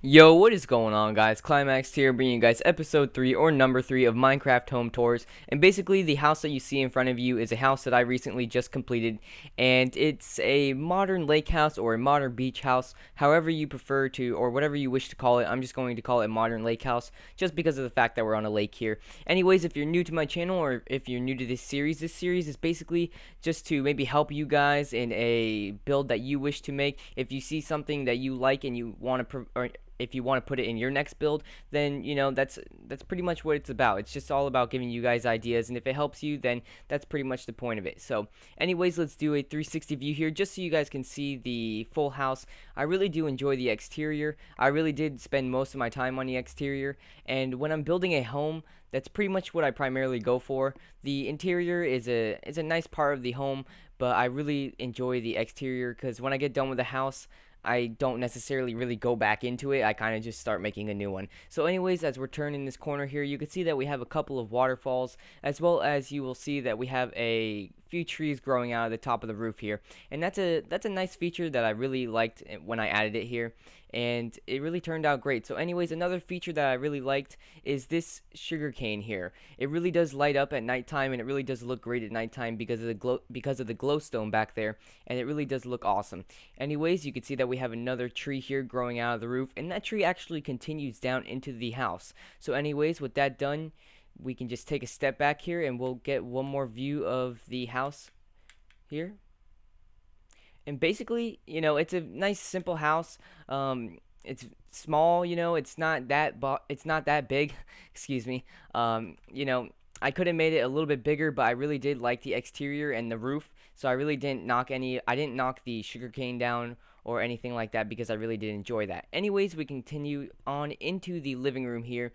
Yo, what is going on, guys? Climaxed here, bringing you guys episode 3 or number 3 of Minecraft Home Tours. And basically, the house that you see in front of you is a house that I recently just completed, and it's a modern lake house or a modern beach house, however you prefer to, or whatever you wish to call it. I'm just going to call it modern lake house, just because of the fact that we're on a lake here. Anyways, if you're new to my channel or if you're new to this series is basically just to maybe help you guys in a build that you wish to make. If you see something that you like and you want to, or if you want to put it in your next build, then that's pretty much what it's about. It's just all about giving you guys ideas, and if it helps you, then that's pretty much the point of it. So anyways, let's do a 360 view here just so you guys can see the full house. I really do enjoy the exterior. I really did spend most of my time on the exterior, and when I'm building a home, that's pretty much what I primarily go for. The interior is a nice part of the home, but I really enjoy the exterior because when I get done with the house, I don't necessarily really go back into it. I kind of just start making a new one. So anyways, as we're turning this corner here, you can see that we have a couple of waterfalls, as well as you will see that we have a few trees growing out of the top of the roof here. And that's a nice feature that I really liked when I added it here, and it really turned out great. So anyways, another feature that I really liked is this sugarcane here. It really does light up at nighttime, and it really does look great at nighttime because of the glowstone back there, and it really does look awesome. Anyways, you can see that we have another tree here growing out of the roof, and that tree actually continues down into the house. So anyways, with that done, we can just take a step back here and we'll get one more view of the house here. And basically, it's a nice simple house. It's small, it's not that big. Excuse me. I could have made it a little bit bigger, but I really did like the exterior and the roof, so I didn't knock the sugarcane down or anything like that because I really did enjoy that. Anyways, we continue on into the living room here.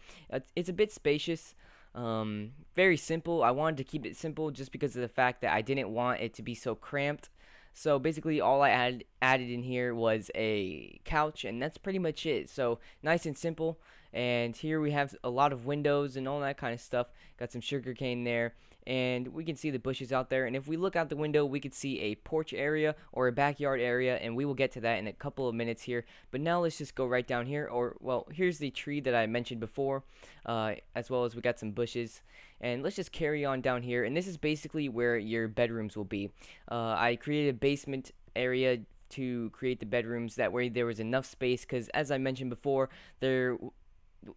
It's a bit spacious. Very simple. I wanted to keep it simple just because of the fact that I didn't want it to be so cramped. So basically, all I added in here was a couch, and that's pretty much it. So nice and simple. And here we have a lot of windows and all that kind of stuff. Got some sugarcane there, and we can see the bushes out there. And if we look out the window, we could see a porch area or a backyard area, and we will get to that in a couple of minutes here. But now let's just go right down here. Or, well, here's the tree that I mentioned before, as well as we got some bushes. And let's just carry on down here. And this is basically where your bedrooms will be. I created a basement area to create the bedrooms. That way there was enough space, because as I mentioned before, there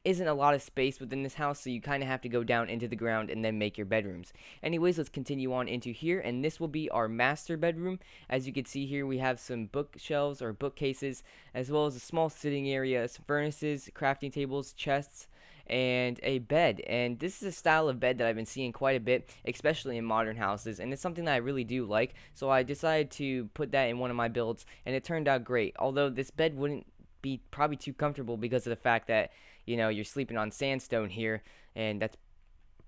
isn't a lot of space within this house, so you kind of have to go down into the ground and then make your bedrooms. Anyways, let's continue on into here, and this will be our master bedroom. As you can see here, we have some bookshelves or bookcases, as well as a small sitting area, some furnaces, crafting tables, chests, and a bed. And this is a style of bed that I've been seeing quite a bit, especially in modern houses, and it's something that I really do like, so I decided to put that in one of my builds, and it turned out great. Although this bed wouldn't be probably too comfortable because of the fact that you're sleeping on sandstone here, and that's,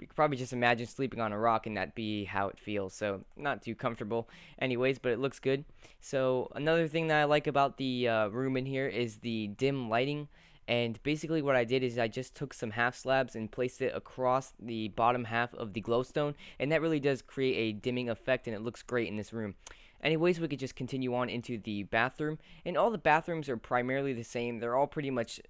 you could probably just imagine sleeping on a rock and that be how it feels. So not too comfortable anyways, but it looks good. So another thing that I like about the room in here is the dim lighting. And basically what I did is I just took some half slabs and placed it across the bottom half of the glowstone, and that really does create a dimming effect, and it looks great in this room. Anyways, we could just continue on into the bathroom, and all the bathrooms are primarily the same. They're all pretty much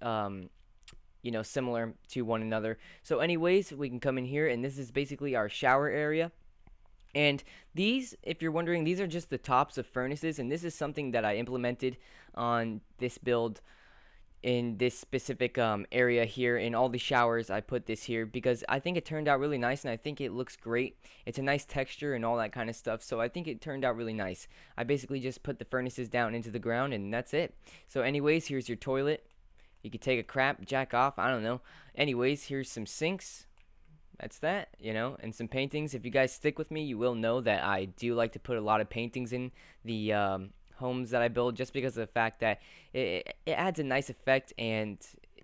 similar to one another. So anyways, we can come in here, and this is basically our shower area. And these, if you're wondering, these are just the tops of furnaces, and this is something that I implemented on this build in this specific area here. In all the showers, I put this here because I think it turned out really nice, and I think it looks great. It's a nice texture and all that kind of stuff, so I think it turned out really nice. I basically just put the furnaces down into the ground, and that's it. So anyways, here's your toilet. You could take a crap, jack off, I don't know. Anyways, here's some sinks. That's that, and some paintings. If you guys stick with me, you will know that I do like to put a lot of paintings in the homes that I build, just because of the fact that it adds a nice effect, and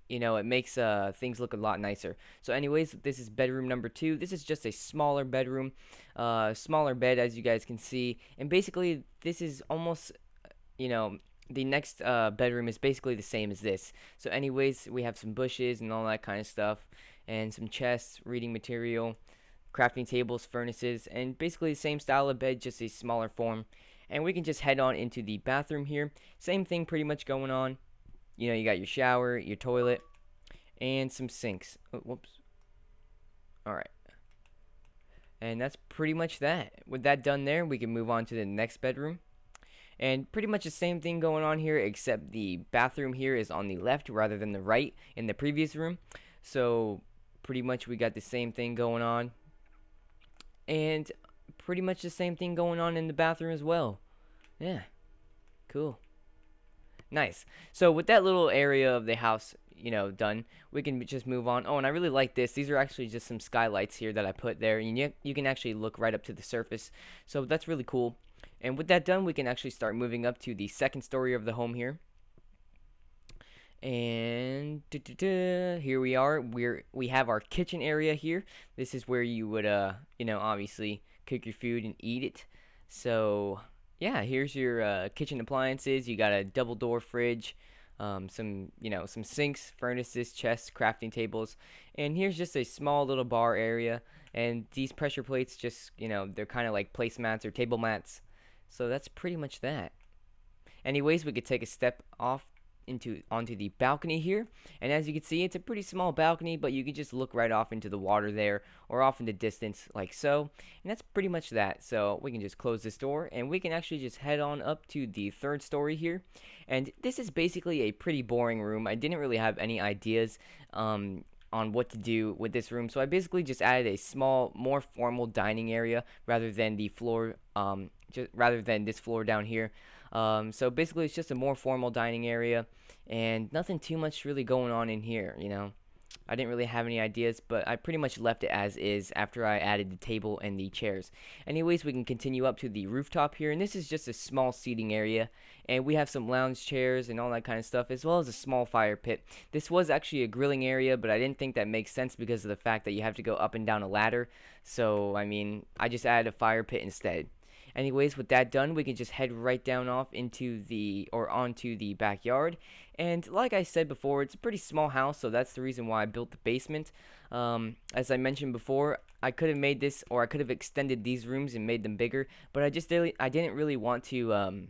it makes things look a lot nicer. So anyways, this is bedroom number 2. This is just a smaller bedroom, smaller bed, as you guys can see. And basically, this is almost, the next bedroom is basically the same as this. So anyways, we have some bushes and all that kind of stuff, and some chests, reading material, crafting tables, furnaces, and basically the same style of bed, just a smaller form. And we can just head on into the bathroom here. Same thing pretty much going on. You know, you got your shower, your toilet, and some sinks. Oh, whoops. Alright. And that's pretty much that. With that done there, we can move on to the next bedroom. And pretty much the same thing going on here, except the bathroom here is on the left rather than the right in the previous room. So pretty much we got the same thing going on. And pretty much the same thing going on in the bathroom as well. Yeah. Cool. Nice. So with that little area of the house, you know, done, we can just move on. Oh, and I really like this. These are actually just some skylights here that I put there, and you can actually look right up to the surface. So that's really cool. And with that done, we can actually start moving up to the second story of the home here. And here we are. We have our kitchen area here. This is where you would you know, obviously cook your food and eat it. So yeah, here's your kitchen appliances. You got a double door fridge, some, you know, some sinks, furnaces, chests, crafting tables, and here's just a small little bar area. And these pressure plates, just, you know, they're kind of like placemats or table mats. So that's pretty much that. Anyways, we could take a step off onto the balcony here, and as you can see, it's a pretty small balcony, but you can just look right off into the water there, or off in the distance like so, and that's pretty much that. So we can just close this door, and we can actually just head on up to the third story here. And this is basically a pretty boring room. I didn't really have any ideas on what to do with this room, so I basically just added a small, more formal dining area rather than the floor, rather than this floor down here. So basically it's just a more formal dining area, and nothing too much really going on in here, you know. I didn't really have any ideas, but I pretty much left it as is after I added the table and the chairs. Anyways, we can continue up to the rooftop here, and this is just a small seating area, and we have some lounge chairs and all that kind of stuff, as well as a small fire pit. This was actually a grilling area, but I didn't think that makes sense because of the fact that you have to go up and down a ladder. So I mean, I just added a fire pit instead. Anyways, with that done, we can just head right down off into the, or onto the backyard. And like I said before, it's a pretty small house, so that's the reason why I built the basement. As I mentioned before, I could have made this, or I could have extended these rooms and made them bigger, but I didn't really want to,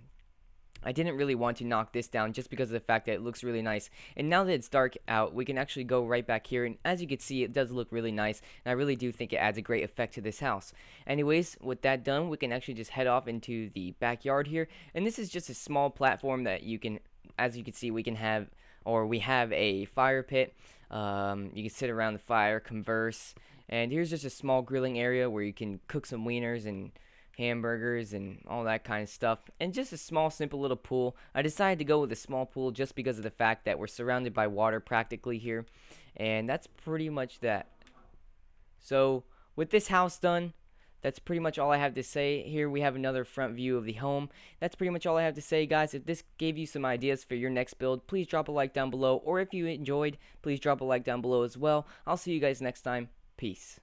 I didn't really want to knock this down just because of the fact that it looks really nice. And now that it's dark out, we can actually go right back here, and as you can see, it does look really nice, and I really do think it adds a great effect to this house. Anyways, with that done, we can actually just head off into the backyard here, and this is just a small platform that you can, as you can see, we have a fire pit. You can sit around the fire, converse, and here's just a small grilling area where you can cook some wieners and hamburgers and all that kind of stuff, and just a small simple little pool. I decided to go with a small pool just because of the fact that we're surrounded by water practically here, and that's pretty much that. So with this house done, that's pretty much all I have to say. Here we have another front view of the home. That's pretty much all I have to say, guys. If this gave you some ideas for your next build, please drop a like down below, or if you enjoyed, please drop a like down below as well. I'll see you guys next time. Peace.